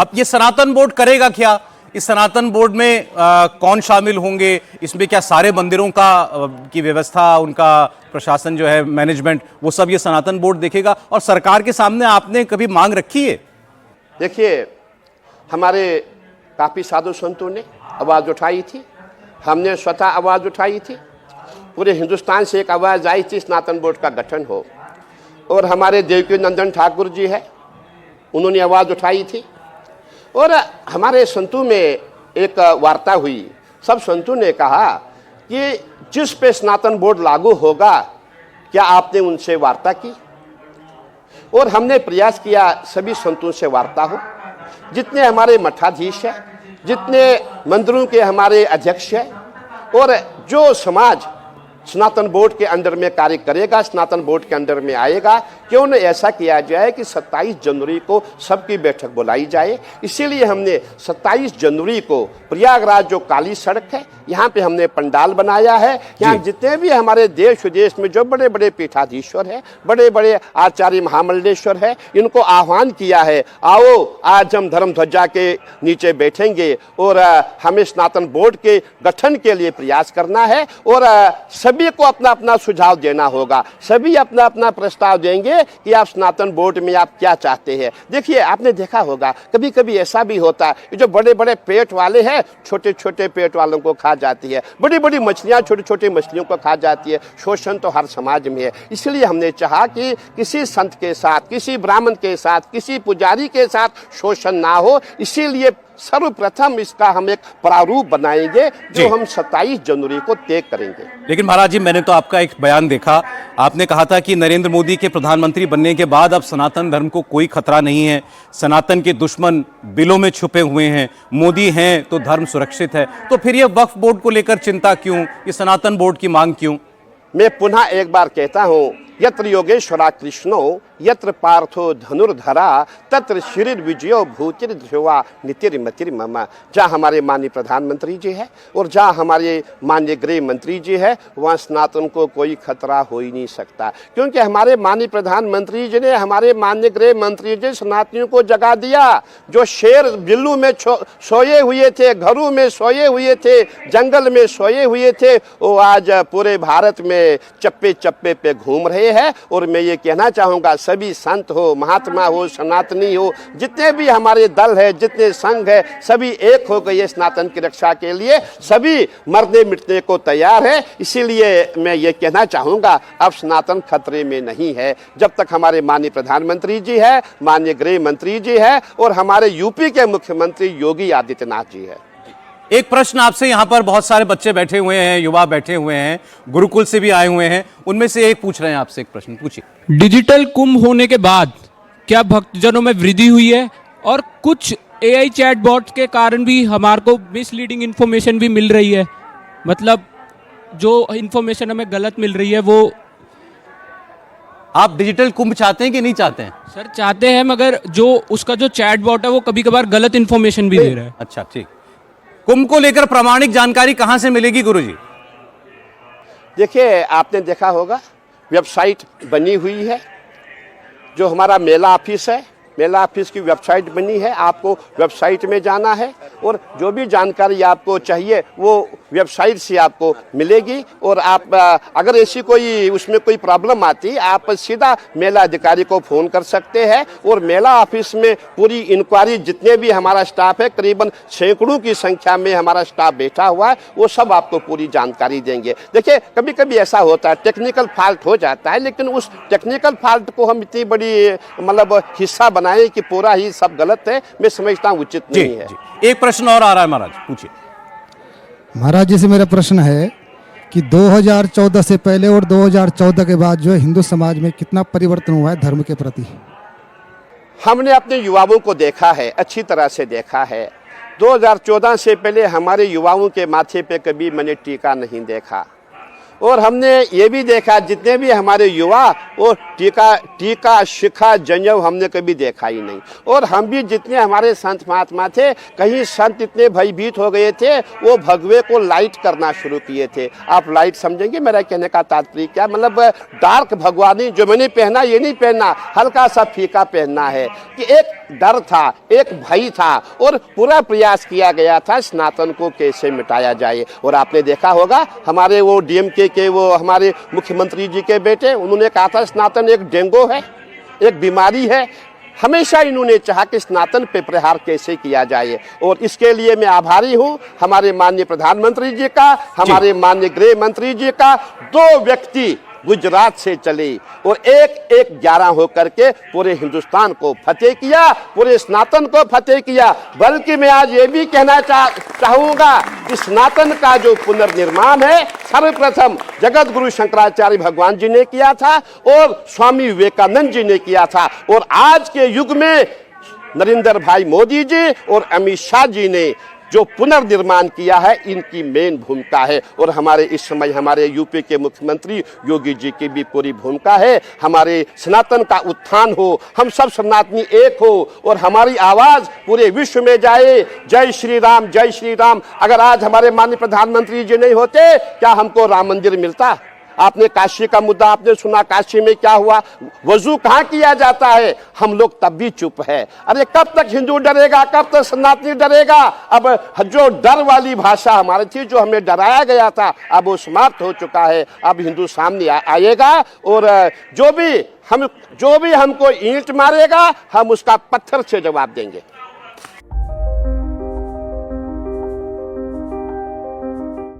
अब ये सनातन बोर्ड करेगा क्या? इस सनातन बोर्ड में कौन शामिल होंगे? इसमें क्या सारे मंदिरों की व्यवस्था, उनका प्रशासन जो है, मैनेजमेंट, वो सब ये सनातन बोर्ड देखेगा? और सरकार के सामने आपने कभी मांग रखी है? देखिए, हमारे काफ़ी साधु संतों ने आवाज़ उठाई थी, हमने स्वतः आवाज़ उठाई थी, पूरे हिंदुस्तान से एक आवाज़ आई थी सनातन बोर्ड का गठन हो। और हमारे देवकी नंदन ठाकुर जी है, उन्होंने आवाज़ उठाई थी। और हमारे संतों में एक वार्ता हुई, सब संतों ने कहा कि जिस पे सनातन बोर्ड लागू होगा, क्या आपने उनसे वार्ता की? और हमने प्रयास किया सभी संतों से वार्ता हो, जितने हमारे मठाधीश हैं, जितने मंदिरों के हमारे अध्यक्ष हैं, और जो समाज सनातन बोर्ड के अंडर में कार्य करेगा, सनातन बोर्ड के अंडर में आएगा, क्यों न ऐसा किया जाए कि 27 जनवरी को सबकी बैठक बुलाई जाए। इसीलिए हमने 27 जनवरी को प्रयागराज जो काली सड़क है, यहाँ पे हमने पंडाल बनाया है। यहाँ जितने भी हमारे देश विदेश में जो बड़े बड़े पीठाधीश्वर हैं, बड़े बड़े आचार्य महामंडलेश्वर है, इनको आह्वान किया है, आओ आज हम धर्म ध्वजा के नीचे बैठेंगे और हमें सनातन बोर्ड के गठन के लिए प्रयास करना है। और सभी को अपना अपना सुझाव देना होगा, सभी अपना अपना प्रस्ताव देंगे कि आप सनातन बोर्ड में आप क्या चाहते हैं। देखिए, आपने देखा होगा कभी कभी ऐसा भी होता है, जो बड़े बड़े पेट वाले हैं, छोटे छोटे पेट वालों को खा जाती है, बड़ी बड़ी मछलियां छोटी छोटी मछलियों को खा जाती है। शोषण तो हर समाज में है। इसलिए हमने चाहा कि किसी संत के साथ, किसी ब्राह्मण के साथ, किसी पुजारी के साथ शोषण ना हो। इसीलिए सर्वप्रथम इसका हम एक प्रारूप बनाएंगे जो हम 27 जनवरी को तय करेंगे। लेकिन महाराज जी, मैंने तो आपका एक बयान देखा, आपने कहा था कि नरेंद्र मोदी के प्रधानमंत्री बनने के बाद अब सनातन धर्म को कोई खतरा नहीं है, सनातन के दुश्मन बिलों में छुपे हुए हैं, मोदी हैं तो धर्म सुरक्षित है। तो फिर ये वक्फ बोर्ड को लेकर चिंता क्यों, ये सनातन बोर्ड की मांग क्यों? मैं पुनः एक बार कहता हूँ, यत्र योगेश्वरा कृष्णो यत्र पार्थो धनुर्धरा तत्र श्रीर विजयो भूतिर ध्रुवा नितिर्मतिर मम। जहाँ हमारे माननीय प्रधानमंत्री जी है और जहाँ हमारे माननीय गृह मंत्री जी है, वहाँ सनातन को कोई खतरा हो ही नहीं सकता, क्योंकि हमारे माननीय प्रधानमंत्री जी ने, हमारे माननीय गृह मंत्री जी सनातनियों को जगा दिया। जो शेर बिल्लू में सोए हुए थे, घरों में सोए हुए थे, जंगल में सोए हुए थे, वो आज पूरे भारत में चप्पे चप्पे पे घूम रहे हैं। और मैं ये कहना चाहूँगा, सभी संत हो, महात्मा हो, सनातनी हो, जितने भी हमारे दल है, जितने संघ है, सभी एक हो गए सनातन की रक्षा के लिए, सभी मरने मिटने को तैयार है। इसीलिए मैं ये कहना चाहूँगा, अब सनातन खतरे में नहीं है, जब तक हमारे माननीय प्रधानमंत्री जी है, माननीय गृह मंत्री जी है और हमारे यूपी के मुख्यमंत्री योगी आदित्यनाथ जी है। एक प्रश्न आपसे, यहाँ पर बहुत सारे बच्चे बैठे हुए हैं, युवा बैठे हुए हैं, गुरुकुल से भी आए हुए हैं, उनमें से एक पूछ रहे हैं आपसे, एक प्रश्न पूछिए। डिजिटल कुंभ होने के बाद क्या भक्तजनों में वृद्धि हुई है? और कुछ एआई चैटबॉट के कारण भी हमारे को मिसलीडिंग इन्फॉर्मेशन भी मिल रही है, मतलब जो इन्फॉर्मेशन हमें गलत मिल रही है वो। आप डिजिटल कुंभ चाहते हैं कि नहीं चाहते हैं? सर चाहते हैं, मगर जो उसका जो चैटबॉट है वो कभी कभार गलत इन्फॉर्मेशन भी दे रहा है। अच्छा, ठीक। कुंभ को लेकर प्रामाणिक जानकारी कहां से मिलेगी गुरुजी? देखिए, आपने देखा होगा वेबसाइट बनी हुई है, जो हमारा मेला ऑफिस है, मेला ऑफिस की वेबसाइट बनी है। आपको वेबसाइट में जाना है और जो भी जानकारी आपको चाहिए वो वेबसाइट से आपको मिलेगी। और आप अगर ऐसी कोई उसमें कोई प्रॉब्लम आती, आप सीधा मेला अधिकारी को फ़ोन कर सकते हैं और मेला ऑफिस में पूरी इंक्वायरी, जितने भी हमारा स्टाफ है, करीबन सैकड़ों की संख्या में हमारा स्टाफ बैठा हुआ है, वो सब आपको पूरी जानकारी देंगे। देखिए, कभी कभी ऐसा होता है, टेक्निकल फॉल्ट हो जाता है, लेकिन उस टेक्निकल फॉल्ट को हम इतनी बड़ी मतलब हिस्सा बनाए कि पूरा ही सब गलत है, मैं समझता हूँ उचित नहीं है। एक प्रश्न और आ रहा है महाराज, पूछिए। महाराज जी से मेरा प्रश्न है कि 2014 से पहले और 2014 के बाद जो है हिंदू समाज में कितना परिवर्तन हुआ है धर्म के प्रति? हमने अपने युवाओं को देखा है, अच्छी तरह से देखा है। 2014 से पहले हमारे युवाओं के माथे पे कभी मैंने टीका नहीं देखा और हमने ये भी देखा जितने भी हमारे युवा वो टीका शिखा जनेऊ हमने कभी देखा ही नहीं। और हम भी जितने हमारे संत महात्मा थे, कहीं संत इतने भयभीत हो गए थे वो भगवे को लाइट करना शुरू किए थे। आप लाइट समझेंगे मेरा कहने का तात्पर्य क्या, मतलब डार्क भगवानी जो मैंने पहना ये नहीं पहनना, हल्का सा फीका पहनना है। कि एक डर था, एक भय था और पूरा प्रयास किया गया था सनातन को कैसे मिटाया जाए। और आपने देखा होगा हमारे वो डीएमके के वो हमारे मुख्यमंत्री जी के बेटे, उन्होंने कहा था सनातन एक डेंगू है, एक बीमारी है। हमेशा इन्होंने चाहा कि सनातन पे प्रहार कैसे किया जाए। और इसके लिए मैं आभारी हूँ हमारे माननीय प्रधानमंत्री जी का, हमारे माननीय गृह मंत्री जी का। 2 व्यक्ति गुजरात से चले और 1-11 होकर के पूरे हिंदुस्तान को फतेह किया, पूरे सनातन को फतेह किया। बल्कि मैं आज ये भी कहना चाहूँगा कि सनातन का जो पुनर्निर्माण है सर्वप्रथम जगत गुरु शंकराचार्य भगवान जी ने किया था और स्वामी विवेकानंद जी ने किया था। और आज के युग में नरेंद्र भाई मोदी जी और अमित शाह जी ने जो पुनर्निर्माण किया है, इनकी मेन भूमिका है। और हमारे इस समय हमारे यूपी के मुख्यमंत्री योगी जी की भी पूरी भूमिका है। हमारे सनातन का उत्थान हो, हम सब सनातनी एक हो और हमारी आवाज पूरे विश्व में जाए। जय श्री राम, जय श्री राम। अगर आज हमारे माननीय प्रधानमंत्री जी नहीं होते, क्या हमको राम मंदिर मिलता? आपने काशी का मुद्दा आपने सुना, काशी में क्या हुआ, वजू कहाँ किया जाता है? हम लोग तब भी चुप है। अरे कब तक हिंदू डरेगा, कब तक सनातनी डरेगा? अब जो डर वाली भाषा हमारी थी, जो हमें डराया गया था, अब वो समाप्त हो चुका है। अब हिंदू सामने आएगा और जो भी हमको ईंट मारेगा, हम उसका पत्थर से जवाब देंगे।